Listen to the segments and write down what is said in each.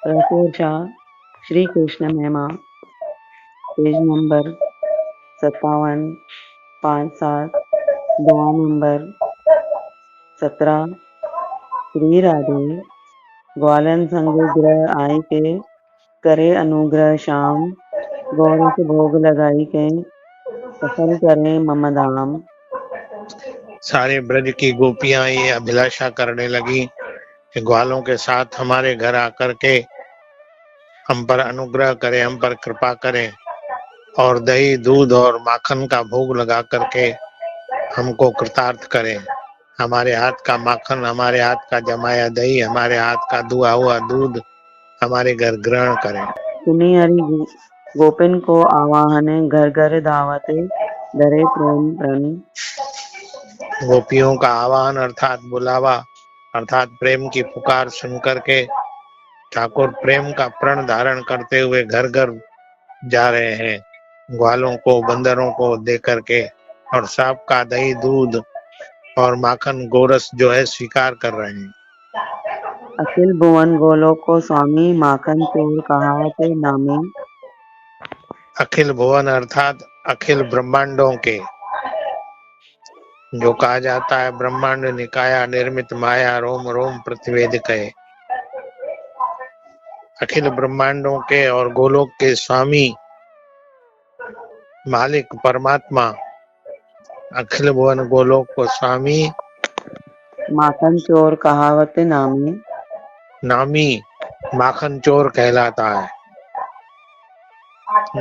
रसोशा श्री कृष्ण महिमा page number 57 5-7 दुआ number 17 Shri Radhe ग्वालन संग ग्रह आई के करे अनुग्रह श्याम गौरस भोग लगाई के सफल करे मम धाम। सारे ब्रज की गोपियां ये अभिलाषा करने लगी कि ग्वालों के साथ हमारे घर आकर के हम पर अनुग्रह करें, हम पर कृपा करें और दही दूध और माखन का भोग लगा करके हमको कृतार्थ करें। हमारे हाथ का माखन, हमारे हाथ का जमाया दही, हमारे हाथ का दुआ हुआ दूध हमारे घर ग्रहण करें। सुनी हरि गोपिन को आवाहन घर घर दावते धरे प्रेम प्रण। गोपियों का आह्वान अर्थात बुलावा अर्थात प्रेम की पुकार सुनकर के ठाकुर प्रेम का प्रण धारण करते हुए घर घर जा रहे हैं, ग्वालों को बंदरों को दे करके, और सांप का दही दूध और माखन गोरस जो है स्वीकार कर रहे हैं। अखिल भुवन गोलोक को स्वामी माखन चोर कहावते नामी। अखिल भुवन अर्थात अखिल ब्रह्मांडों के, जो कहा जाता है ब्रह्मांड निकाया निर्मित माया रोम रोम प्रतिवेदिक है। अखिल ब्रह्मांडों के और गोलोक के स्वामी मालिक परमात्मा अखिल भुवन गोलोक को स्वामी माखन चोर कहावते नामी माखन चोर कहलाता है।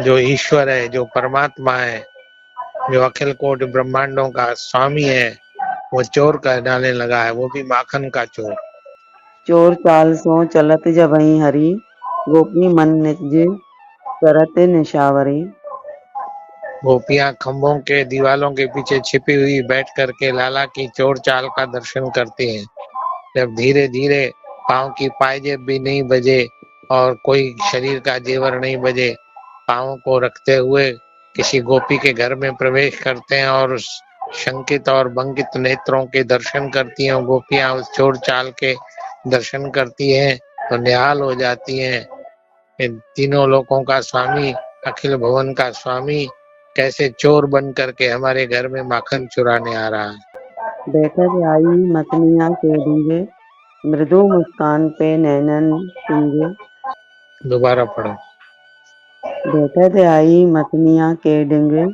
जो ईश्वर है, जो परमात्मा है, जो अखिल कोटि ब्रह्मांडों का स्वामी है, वो चोर कहलाने लगा है, वो भी माखन का चोर। चोर चाल सो चलत जबहि हरि गोपी मन निज करत निशावरी। गोपियां खंभों के दीवालों के पीछे छिपी हुई बैठ करके लाला की चोर चाल का दर्शन करती हैं। जब धीरे धीरे पांव की पायजेब भी नहीं बजे और कोई शरीर का जेवर नहीं बजे, पांव को रखते हुए किसी गोपी के घर में प्रवेश करते हैं और शंकित और भंगित नेत्रों के दर्शन करती हैं। गोपियां उस चोर चाल के दर्शन करती हैं तो निहाल हो जाती हैं। इन तीनों लोकों का स्वामी, अखिल भुवन का स्वामी कैसे चोर बन करके हमारे घर में माखन चुराने आ रहा है। बैठक आई मतनिया के डीगे मृदु मुस्कान पे नैनन चिंगे। दोबारा पढ़ो। बैठक आई मतनिया के डिंगे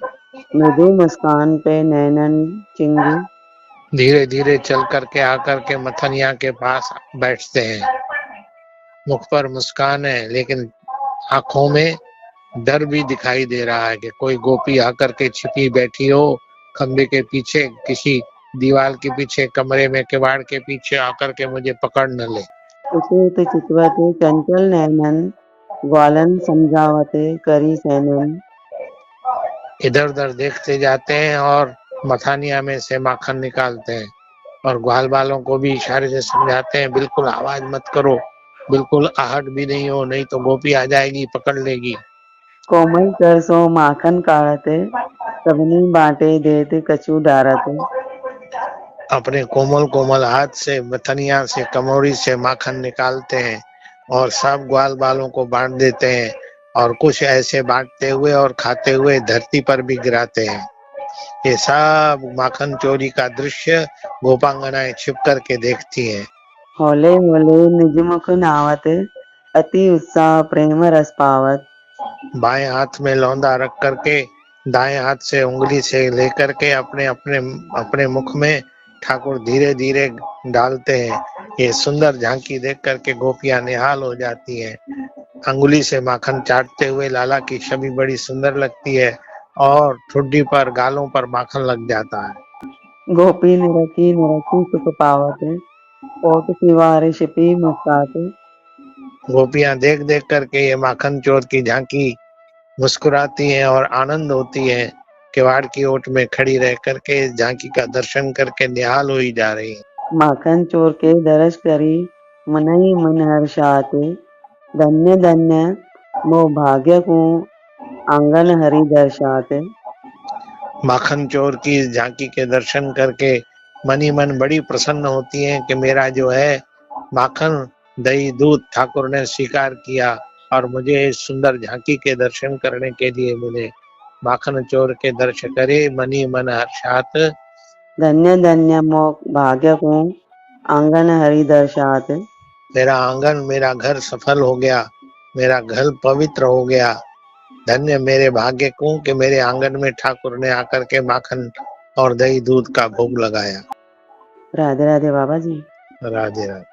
मृदु मुस्कान पे नैनन चिंगे। धीरे धीरे चल करके आकर के मथनिया के पास बैठते हैं। मुख पर मुस्कान है लेकिन आंखों में डर भी दिखाई दे रहा है कि कोई गोपी आकर के छिपी बैठी हो खंबे के पीछे, किसी दीवार के पीछे, कमरे में किवाड़ के पीछे आकर के मुझे पकड़ न ले। उचित चितवते चंचल नैनन ग्वालन समझावते करी सैनन। इधर उधर देखते जाते हैं और मथानिया में से माखन निकालते हैं और ग्वाल बालों को भी इशारे से समझाते हैं, बिल्कुल आवाज मत करो, बिल्कुल आहट भी नहीं हो, नहीं तो गोपी आ जाएगी, पकड़ लेगी। कोमल कर सो माखन काढ़ते सबनी बाटे देते कछु डारते। अपने कोमल कोमल हाथ से मथनिया से कमोरी से माखन निकालते हैं और सब ग्वाल बालों को बांट देते हैं और कुछ ऐसे बांटते हुए और खाते हुए धरती पर भी गिराते हैं। ये सब माखन चोरी का दृश्य गोपांगनाएं छिप करके देखती हैं। होले होले निज मुख नावत अति उत्साह प्रेम रस पावत। बाएं हाथ में लौंदा रख करके दाएं हाथ से उंगली से लेकर के अपने अपने अपने मुख में ठाकुर धीरे धीरे डालते हैं। ये सुंदर झांकी देख करके गोपियां निहाल हो जाती हैं। अंगुली से माखन चाटते हुए लाला की छवि बड़ी सुंदर लगती है और ठुड्डी पर गालों पर माखन लग जाता है। गोपी निरखी निरखी सुख पावत ओट सिवारे छिपी मुस्कात। गोपियां देख देख करके ये माखन चोर की झांकी मुस्कुराती हैं और आनंद होती हैं। किवाड़ की ओट में खड़ी रह करके इस झांकी का दर्शन करके निहाल हुई जा रही है। माखन चोर के दर्श करी मनई मन हर्षात धन्य धन्य मो भाग्य को आंगन हरि दर्शात। माखन चोर की इस झांकी के दर्शन करके मन ही मन बड़ी प्रसन्न होती हैं कि मेरा जो है माखन दही दूध ठाकुर ने स्वीकार किया और मुझे इस सुंदर झांकी के दर्शन करने के लिए मिले। माखन चोर के दर्शन करे मनी मन हर्षात। धन्य धन्य मोह भाग्य को आंगन हरि दर्शात। मेरा आंगन मेरा घर सफल हो गया, मेरा घर पवित्र हो गया। धन्य मेरे भाग्य को कि मेरे आंगन में ठाकुर ने आकर के माखन और दही दूध का भोग लगाया। राधे राधे बाबा जी। राधे राधे।